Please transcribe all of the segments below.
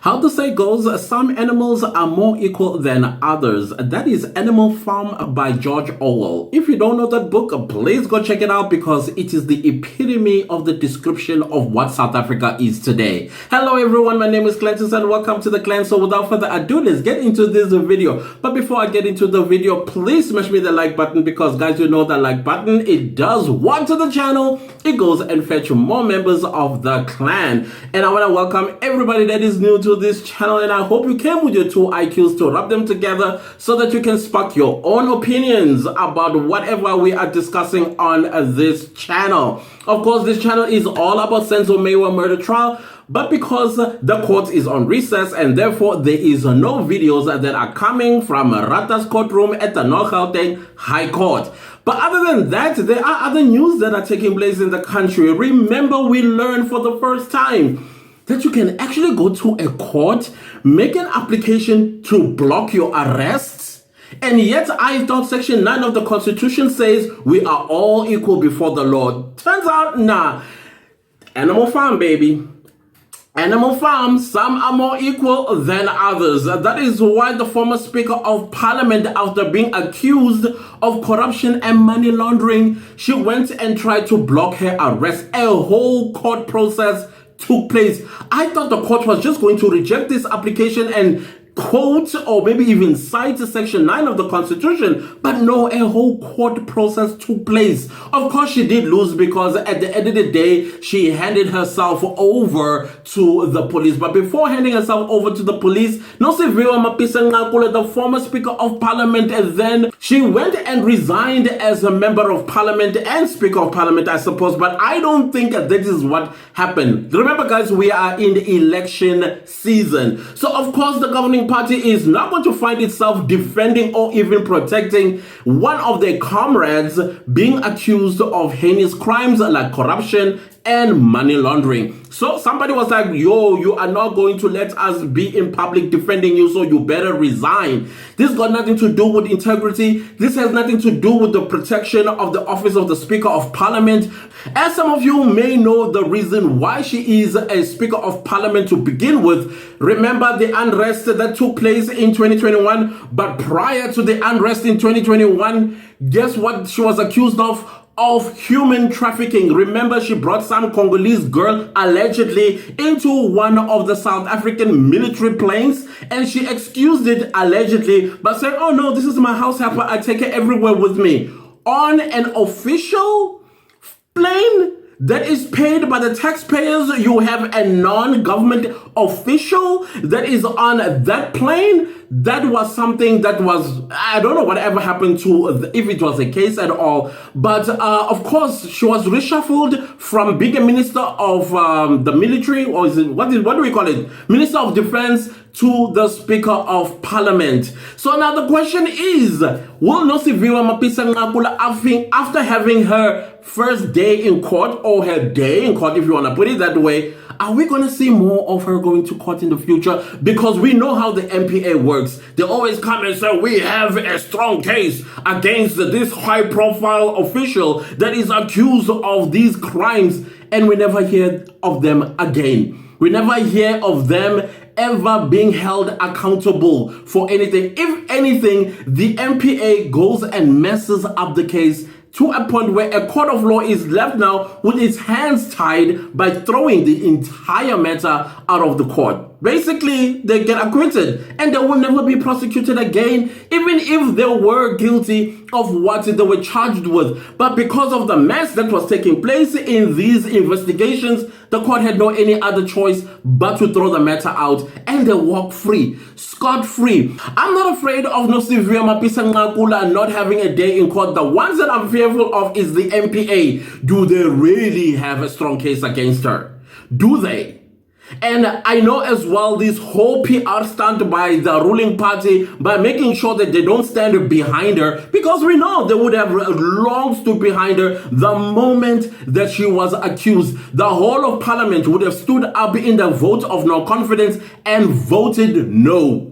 How the say goes, some animals are more equal than others. That is Animal Farm by George Orwell. If you don't know that book, please go check it out because it is the epitome of the description of what South Africa is today. Hello everyone, my name is Clantis and welcome to the clan. So without further ado, let's get into this video. But before I get into the video, please smash me the like button because guys, you know the like button, it does what to the channel? It goes and fetch more members of the clan. And I want to welcome everybody that is new to this channel, and I hope you came with your two IQs to rub them together so that you can spark your own opinions about whatever we are discussing on this channel. Of course, this channel is all about Senzo Mewa murder trial, but because the court is on recess and therefore there is no videos that are coming from Rata's courtroom at the North Gauteng High Court. But other than that, there are other news that are taking place in the country. Remember, we learned for the first time that you can actually go to a court, make an application to block your arrests, and yet I thought Section 9 of the Constitution says we are all equal before the law. Turns out, nah. Animal Farm, baby. Animal Farm, some are more equal than others. That is why the former Speaker of Parliament, after being accused of corruption and money laundering, she went and tried to block her arrest. A whole court process took place. I thought the court was just going to reject this application and quote or maybe even cite Section 9 of the Constitution, but no, a whole court process took place. Of course, she did lose because at the end of the day, she handed herself over to the police. But before handing herself over to the police, Nosiviwa Mapisa Ngakula, the former Speaker of Parliament, and then she went and resigned as a Member of Parliament and Speaker of Parliament, I suppose. But I don't think that is what happened. Remember, guys, we are in the election season. So, of course, the governing party is not going to find itself defending or even protecting one of their comrades being accused of heinous crimes like corruption and money laundering. So somebody was like, yo, you are not going to let us be in public defending you, so you better resign. This got nothing to do with integrity. This has nothing to do with the protection of the office of the Speaker of Parliament. As some of you may know, the reason why she is a Speaker of Parliament to begin with, remember the unrest that took place in 2021, but prior to the unrest in 2021, guess what she was accused of? Of human trafficking. Remember, she brought some Congolese girl allegedly into one of the South African military planes, and she excused it allegedly by saying, oh no, this is my house helper, I take her everywhere with me. On an official plane that is paid by the taxpayers, you have a non-government official that is on that plane. That was something that was, I don't know whatever happened to, if it was a case at all. But of course, she was reshuffled from being a minister of the military, or is it, what do we call it? Minister of Defense, to the Speaker of Parliament. So now the question is, will Nosiviwa Mapisa Ngakula, after having her first day in court, or her day in court, if you want to put it that way, are we going to see more of her going to court in the future? Because we know how the MPA works. They always come and say, we have a strong case against this high-profile official that is accused of these crimes, and we never hear of them again. We never hear of them ever being held accountable for anything. If anything, the MPA goes and messes up the case to a point where a court of law is left now with its hands tied by throwing the entire matter out of the court. Basically, they get acquitted and they will never be prosecuted again, even if they were guilty of what they were charged with. But because of the mess that was taking place in these investigations, the court had no any other choice but to throw the matter out, and they walk free, scot-free. I'm not afraid of Nosiviwa Mapisa Ngakula not having a day in court. The ones that I'm fearful of is the MPA. Do they really have a strong case against her? Do they? And I know as well this whole PR stunt by the ruling party by making sure that they don't stand behind her, because we know they would have long stood behind her the moment that she was accused. The whole of Parliament would have stood up in the vote of no confidence and voted no.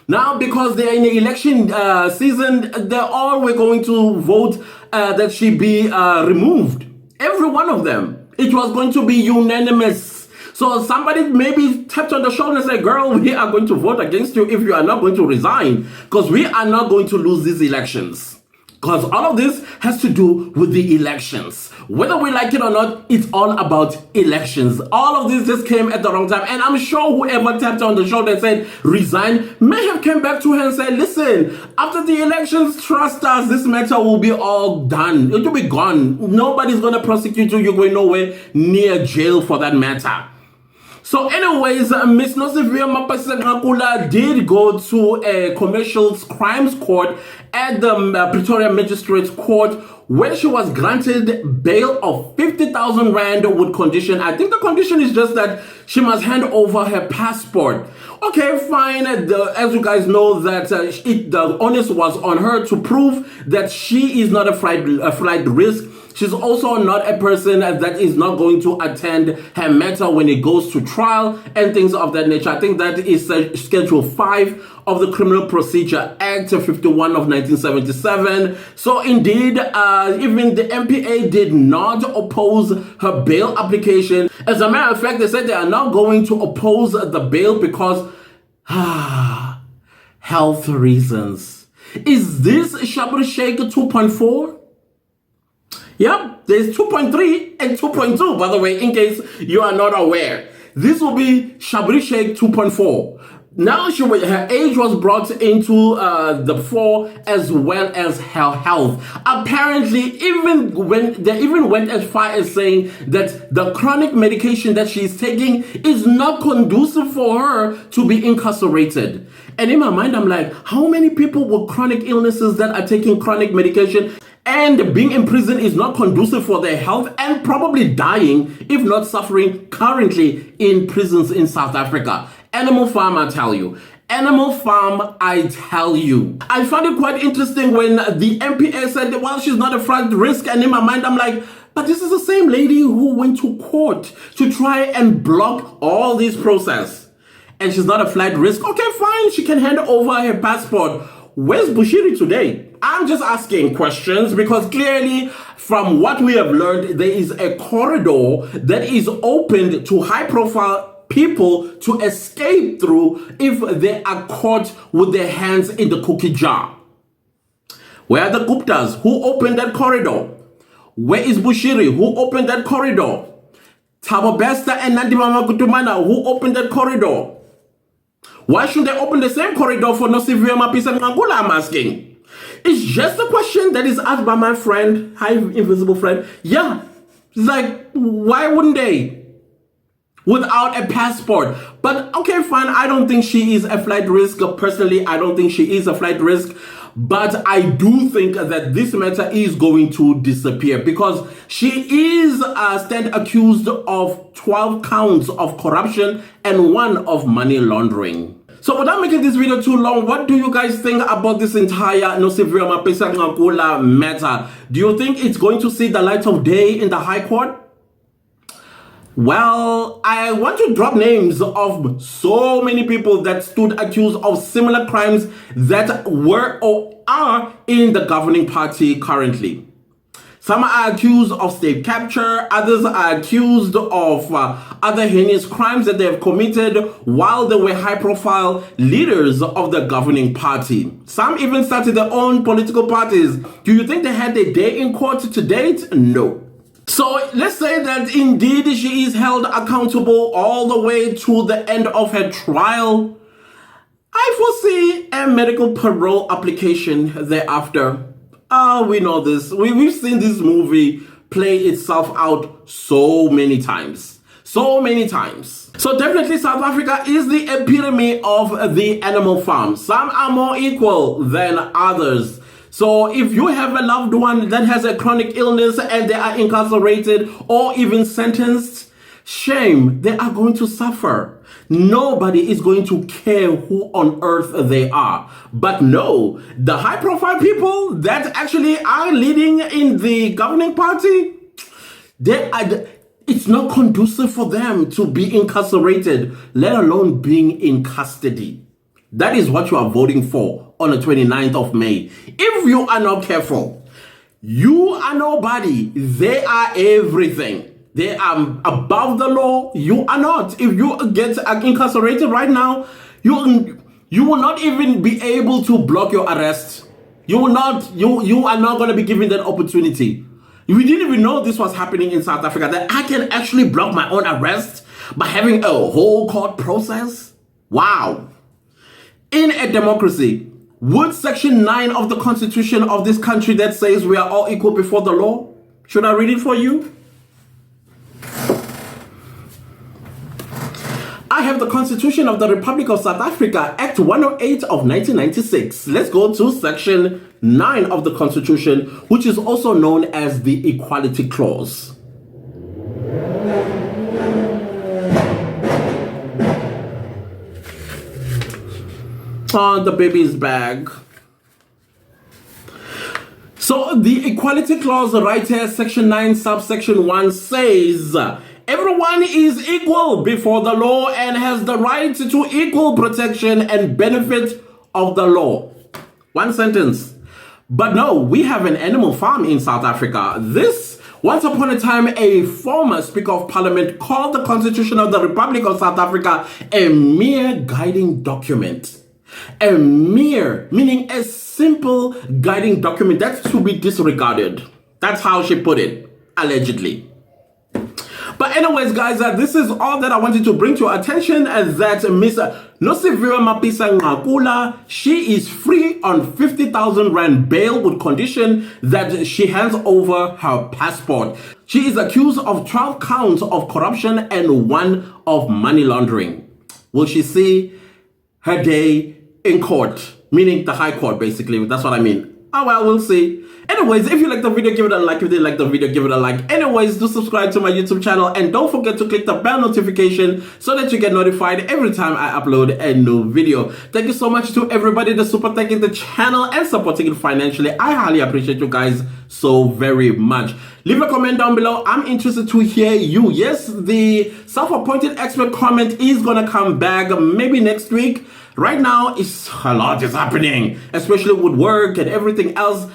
Now, because they're in the election season, they all were going to vote that she be removed. Every one of them. It was going to be unanimous. So somebody maybe tapped on the shoulder and said, girl, we are going to vote against you if you are not going to resign, because we are not going to lose these elections. Because all of this has to do with the elections. Whether we like it or not, it's all about elections. All of this just came at the wrong time. And I'm sure whoever tapped on the shoulder and said, resign, may have came back to her and said, listen, after the elections, trust us, this matter will be all done. It will be gone. Nobody's going to prosecute you. You're going nowhere near jail for that matter. So anyways, Miss Nosivia Mapasangakula did go to a commercial crimes court at the Pretoria Magistrates Court, where she was granted bail of 50,000 rand with condition. I think the condition is just that she must hand over her passport. Okay, fine. As you guys know, that the onus was on her to prove that she is not a flight risk. She's also not a person that is not going to attend her matter when it goes to trial and things of that nature. I think that is Schedule 5 of the Criminal Procedure Act 51 of 1977. So indeed, even the MPA did not oppose her bail application. As a matter of fact, they said they are not going to oppose the bail because health reasons. Is this Shabri Sheikh 2.4? Yep, there's 2.3 and 2.2, by the way, in case you are not aware. This will be Shabri Sheikh 2.4. Now her age was brought into the fore, as well as her health. Apparently, they even went as far as saying that the chronic medication that she's taking is not conducive for her to be incarcerated. And in my mind, I'm like, how many people with chronic illnesses that are taking chronic medication and being in prison is not conducive for their health, and probably dying, if not suffering, currently in prisons in South Africa? Animal Farm, I tell you. Animal Farm, I tell you. I found it quite interesting when the MPA said, well, she's not a flight risk. And in my mind, I'm like, but this is the same lady who went to court to try and block all this process. And she's not a flight risk. Okay, fine. She can hand over her passport. Where's Bushiri today? I'm just asking questions because clearly from what we have learned, there is a corridor that is opened to high-profile people to escape through if they are caught with their hands in the cookie jar. Where are the Guptas? Who opened that corridor? Where is Bushiri? Who opened that corridor? Thabo Bester and Nandimama Kutumana, who opened that corridor? Why should they open the same corridor for Nosivia Mapisa Ngangula, I'm asking. It's just a question that is asked by my friend, hi invisible friend. Yeah, it's like, why wouldn't they? Without a passport. But okay, fine, I don't think she is a flight risk. Personally, I don't think she is a flight risk. But I do think that this matter is going to disappear because she is stand accused of 12 counts of corruption and 1 of money laundering. So without making this video too long, what do you guys think about this entire Nosivia Mapisa Ngangula matter? Do you think it's going to see the light of day in the High Court? Well, I want to drop names of so many people that stood accused of similar crimes that were or are in the governing party currently. Some are accused of state capture, others are accused of other heinous crimes that they have committed while they were high-profile leaders of the governing party. Some even started their own political parties. Do you think they had their day in court to date? No. So let's say that indeed she is held accountable all the way to the end of her trial. I foresee a medical parole application thereafter. We know this. We've seen this movie play itself out so many times. So many times. So definitely South Africa is the epitome of the animal farm. Some are more equal than others. So if you have a loved one that has a chronic illness and they are incarcerated or even sentenced, shame, they are going to suffer. Nobody is going to care who on earth they are. But no, the high-profile people that actually are leading in the governing party, it's not conducive for them to be incarcerated, let alone being in custody. That is what you are voting for on the 29th of May. If you are not careful, you are nobody. They are everything. They are above the law. You are not. If you get incarcerated right now, you will not even be able to block your arrest. You will not. You are not going to be given that opportunity. We didn't even know this was happening in South Africa, that I can actually block my own arrest by having a whole court process. Wow. In a democracy, would Section 9 of the Constitution of this country that says we are all equal before the law, should I read it for you? I have the Constitution of the Republic of South Africa, Act 108 of 1996. Let's go to Section 9 of the Constitution, which is also known as the Equality Clause. Oh, the baby's bag. So the Equality Clause right here, Section 9, subsection 1 says, everyone is equal before the law and has the right to equal protection and benefit of the law. One sentence. But no, we have an animal farm in South Africa. This, once upon a time, a former Speaker of Parliament called the Constitution of the Republic of South Africa a mere guiding document. A mere, meaning a simple guiding document that's to be disregarded. That's how she put it, allegedly. But anyways, guys, this is all that I wanted to bring to your attention, that Miss Nosiviwe Mapisa Ngakula, she is free on 50,000 Rand bail with condition that she hands over her passport. She is accused of 12 counts of corruption and 1 of money laundering. Will she see her day in court? Meaning the High Court, basically. That's what I mean. Oh, well, we'll see. Anyways, if you like the video, give it a like. If you didn't like the video, give it a like. Anyways, do subscribe to my YouTube channel and don't forget to click the bell notification so that you get notified every time I upload a new video. Thank you so much to everybody that's super thanking the channel and supporting it financially. I highly appreciate you guys so very much. Leave a comment down below. I'm interested to hear you. Yes, the self-appointed expert comment is gonna come back maybe next week. Right now, a lot is happening, especially with work and everything else.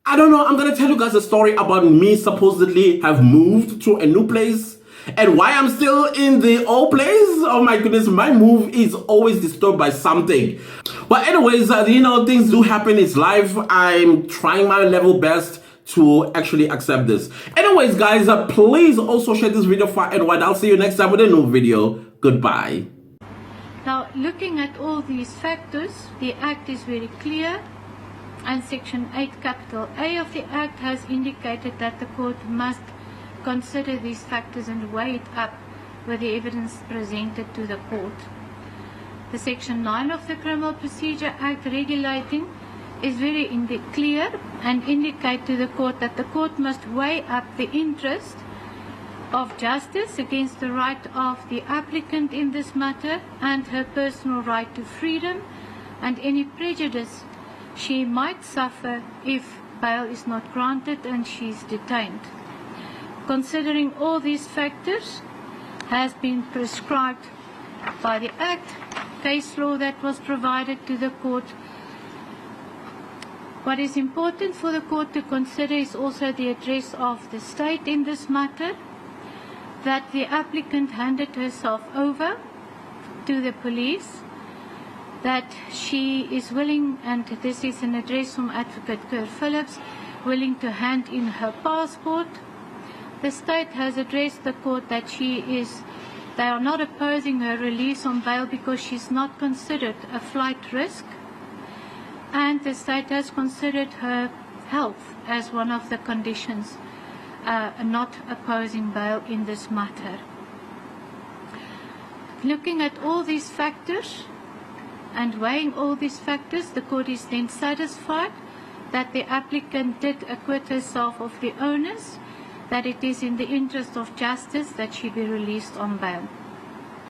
I don't know. I'm going to tell you guys a story about me supposedly have moved to a new place and why I'm still in the old place. Oh my goodness, my move is always disturbed by something. But anyways, you know, things do happen. It's life. I'm trying my level best to actually accept this. Anyways, guys, please also share this video far and wide. I'll see you next time with a new video. Goodbye. Now, looking at all these factors, the Act is very clear, and Section 8 capital A of the Act has indicated that the court must consider these factors and weigh it up with the evidence presented to the court. The Section 9 of the Criminal Procedure Act regulating is very clear and indicate to the court that the court must weigh up the interest of justice against the right of the applicant in this matter and her personal right to freedom and any prejudice she might suffer if bail is not granted and she is detained. Considering all these factors has been prescribed by the Act, case law that was provided to the court. What is important for the court to consider is also the address of the state in this matter, that the applicant handed herself over to the police, that she is willing, and this is an address from Advocate Kerr Phillips, willing to hand in her passport. The state has addressed the court that they are not opposing her release on bail because she's not considered a flight risk, and the state has considered her health as one of the conditions not opposing bail in this matter. Looking at all these factors and weighing all these factors, the court is then satisfied that the applicant did acquit herself of the onus, that it is in the interest of justice that she be released on bail.